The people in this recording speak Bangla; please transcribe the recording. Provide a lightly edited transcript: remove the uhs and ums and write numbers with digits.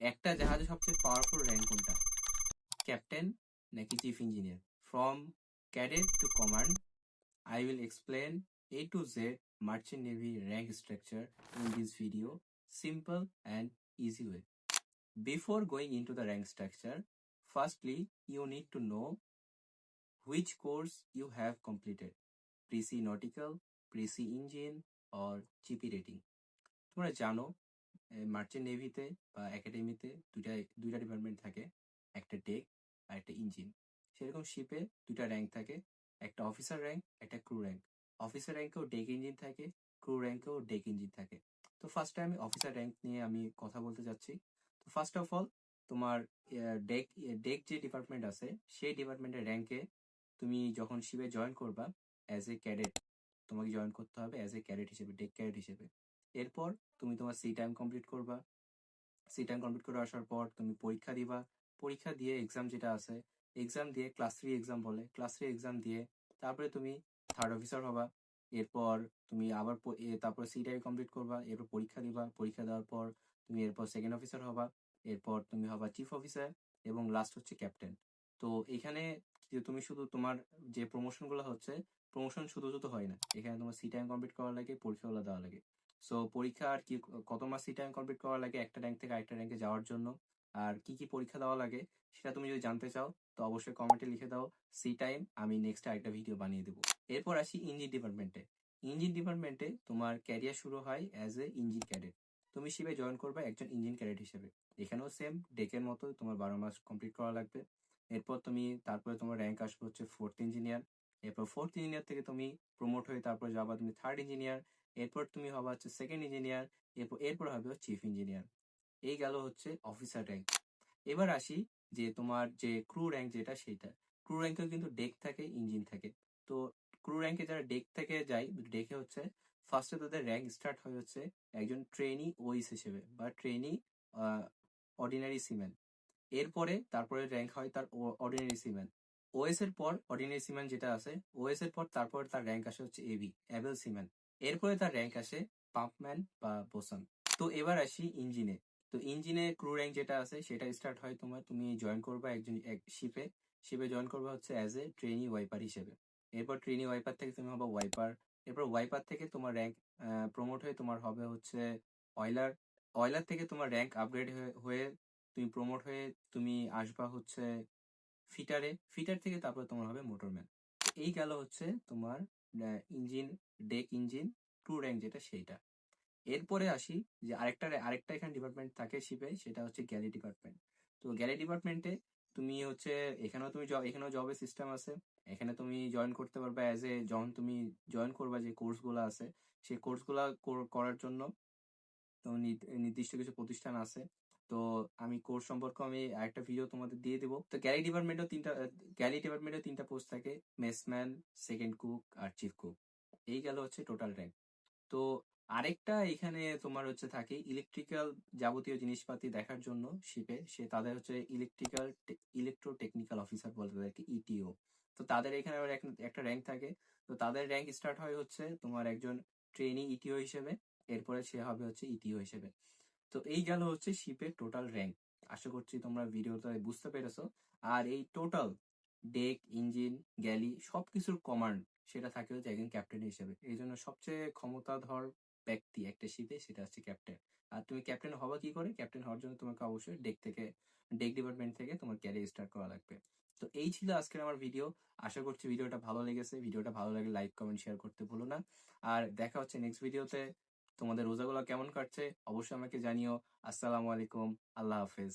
একটা জাহাজে সবচেয়ে পাওয়ারফুল র্যাঙ্ক কোনটা? ক্যাপ্টেন নাকি chief engineer? From cadet to command, I will explain A to Z Merchant Navy rank structure in this video, simple and easy way. Before going into the rank structure, firstly you need to know which course you have completed, Pre-C Nautical, Pre-C Engine or GP rating. তোমরা জানো মার্চেন্ট নেভিতে বা একাডেমিতে দুইটা ডিপার্টমেন্ট থাকে, একটা ডেক আর একটা ইঞ্জিন। সেরকম শিপে দুইটা র্যাঙ্ক থাকে, একটা অফিসার র্যাঙ্ক, একটা ক্রু র্যাঙ্ক। অফিসার র্যাঙ্কেও ডেক ইঞ্জিন থাকে, ক্রু র্যাঙ্কেও ডেক ইঞ্জিন থাকে। তো ফার্স্টে আমি অফিসার র্যাঙ্ক নিয়ে আমি কথা বলতে যাচ্ছি। তো ফার্স্ট অফ অল তোমার ডেক ডেক যে ডিপার্টমেন্ট আছে সেই ডিপার্টমেন্টের র্যাঙ্কে তুমি যখন শিপে জয়েন করবা অ্যাজ এ ক্যাডেট, তোমাকে জয়েন করতে হবে অ্যাজ এ ক্যাডেট হিসেবে, ডেক ক্যাডেট হিসেবে। এরপর তুমি তোমার সি টাইম কমপ্লিট করবা। সি টাইম কমপ্লিট করে আসার পর তুমি পরীক্ষা দিবা। পরীক্ষা দিয়ে এক্সাম যেটা আছে, এক্সাম দিয়ে ক্লাস 3 এক্সাম বলে, ক্লাস 3 এক্সাম দিয়ে তারপরে তুমি থার্ড অফিসার হবা। এরপর তুমি আবার তারপর সি টাইম কমপ্লিট করবা, এরপর পরীক্ষা দিবা। পরীক্ষা দেওয়ার পর তুমি এরপর সেকেন্ড অফিসার হবা। এরপর তুমি হবা চিফ অফিসার এবং লাস্ট হচ্ছে ক্যাপ্টেন। তো এখানে যে তুমি শুধু তোমার যে প্রমোশনগুলো হচ্ছে, প্রমোশন শুধু শুধু হয় না, এখানে তোমার সি টাইম কমপ্লিট করা লাগে, পরীক্ষাগুলো দেওয়া লাগে। সো পরীক্ষা আর কি কত মাস সি টাইম কমপ্লিট করা লাগে একটা র্যাঙ্ক থেকে আরেকটা র্যাঙ্কে যাওয়ার জন্য, আর কি কি পরীক্ষা দেওয়া লাগে সেটা তুমি যদি জানতে চাও তো অবশ্যই কমেন্টে লিখে দাও সি টাইম, আমি নেক্সট আরেকটা ভিডিও বানিয়ে দেবো। এরপর আসি ইঞ্জিন ডিপার্টমেন্টে। ইঞ্জিন ডিপার্টমেন্টে তোমার ক্যারিয়ার শুরু হয় অ্যাজ এ ইঞ্জিন ক্যাডেট। তুমি শিপে জয়েন করবে একজন ইঞ্জিন ক্যাডেট হিসেবে। এখানেও সেম ডেকের মতো তোমার 12 মাস কমপ্লিট করা লাগবে। এরপর তারপরে তোমার র্যাঙ্ক আসবে হচ্ছে ফোর্থ ইঞ্জিনিয়ার। এরপর ফোর্থ ইঞ্জিনিয়ার থেকে তুমি প্রমোট হয়ে তারপর যাবা তুমি থার্ড ইঞ্জিনিয়ার। এরপর তুমি হবা হচ্ছে সেকেন্ড ইঞ্জিনিয়ার। এরপর হবে চিফ ইঞ্জিনিয়ার। এই গেল হচ্ছে অফিসার র্যাঙ্ক। এবার আসি যে তোমার যে ক্রু র্যাঙ্ক যেটা সেইটা। ক্রু র্যাঙ্কেও কিন্তু ডেক থাকে, ইঞ্জিন থাকে। তো ক্রু র্যাঙ্কে যারা ডেক থেকে যায়, ডেকে হচ্ছে ফার্স্টে তাদের র্যাঙ্ক স্টার্ট হয় হচ্ছে একজন ট্রেনি ওইস হিসেবে বা ট্রেনি অর্ডিনারি সিম্যান। তারপরে র্যাঙ্ক হয় তার অর্ডিনারি সিম্যান। ওএস এর পর অর্ডিনারি সিম্যান যেটা আছে, ওএস এর পর তারপর তার র্যাঙ্ক আসে হচ্ছে এবি, অ্যাবেল সিম্যান। এরপরে তার র্যাঙ্ক আসে পাম্পম্যান বা বোসান। তো এবার আসি ইঞ্জিনে। তো ইঞ্জিনে ক্রু র্যাঙ্ক যেটা আছে সেটা স্টার্ট হয় তুমি জয়েন করবা এক শিপে। শিপে জয়েন করবা হচ্ছে অ্যাজ এ ট্রেনি ওয়াইপার হিসেবে। এরপর ট্রেনি ওয়াইপার থেকে তুমি হবে ওয়াইপার। এরপর ওয়াইপার থেকে তোমার র্যাঙ্ক প্রমোট হয়ে তোমার হবে হচ্ছে অয়লার। অয়লার থেকে তোমার র্যাঙ্ক আপগ্রেড হয়ে তুমি প্রমোট হয়ে তুমি আসবা হচ্ছে ফিটারে। ফিটার থেকে তারপরে তোমার হবে মোটরম্যান। এই গেল হচ্ছে তোমার engine, deck engine, crew rank যেটা সেইটা। এরপরে আসি যে আরেকটা এখানে ডিপার্টমেন্ট থাকে শিপে, সেটা হচ্ছে গ্যালি ডিপার্টমেন্ট। তো গ্যালি ডিপার্টমেন্টে তুমি হচ্ছে এখানেও জবের সিস্টেম আছে। এখানে তুমি জয়েন করতে পারবে যখন তুমি জয়েন করবা যে কোর্সগুলো আছে সেই কোর্সগুলো করার জন্য তো নির্দিষ্ট কিছু প্রতিষ্ঠান আছে। তো আমি কোর্স সম্পর্কে আমি আরেকটা ভিডিও তোমাদের দিয়ে দেবো। তো গ্যালি ডিপার্টমেন্টেও 3টা পোস্ট থাকে, মেসম্যান, সেকেন্ড কুক আর চিফ কুক। এই গেল হচ্ছে টোটাল র্যাঙ্ক। তো আরেকটা এখানে তোমার হচ্ছে থাকে ইলেকট্রিক্যাল যাবতীয় জিনিসপাতি দেখার জন্য শিপে, তাদের হচ্ছে ইলেকট্রো টেকনিক্যাল অফিসার বলে তাদেরকে, ইটিও। তো তাদের এখানে আবার একটা র্যাঙ্ক থাকে। তো তাদের র্যাঙ্ক স্টার্ট হয় হচ্ছে তোমার একজন ট্রেনি ইটিও হিসেবে। এরপরে সে হবে হচ্ছে ইটিও হিসেবে। তো এই গেল হচ্ছে শিপের টোটাল র্যাঙ্ক। আশা করছি তোমরা ভিডিওটা বুঝতে পেরেছো। আর এই টোটাল ডেক, ইঞ্জিন, গ্যালি সবকিছুর কমান্ড সেটা থাকে হচ্ছে একজন ক্যাপ্টেন হিসেবে। এই জন্য সবচেয়ে ক্ষমতাধর ব্যক্তি একটা শিপে সেটা হচ্ছে ক্যাপ্টেন। আর তুমি ক্যাপ্টেন হবা কি করে? ক্যাপ্টেন হওয়ার জন্য তোমাকে অবশ্যই ডেক ডিপার্টমেন্ট থেকে তোমার ক্যারিয়ার স্টার্ট করা লাগবে। তো এই ছিল আজকের আমার ভিডিও। আশা করছি ভিডিওটা ভালো লেগেছে। ভিডিওটা ভালো লাগলে লাইক, কমেন্ট, শেয়ার করতে ভুলো না। আর দেখা হচ্ছে নেক্সট ভিডিওতে। তোমাদের রোজাগুলো কেমন কাটছে অবশ্যই আমাকে জানিও। আসসালামু আলাইকুম, আল্লাহ হাফেজ।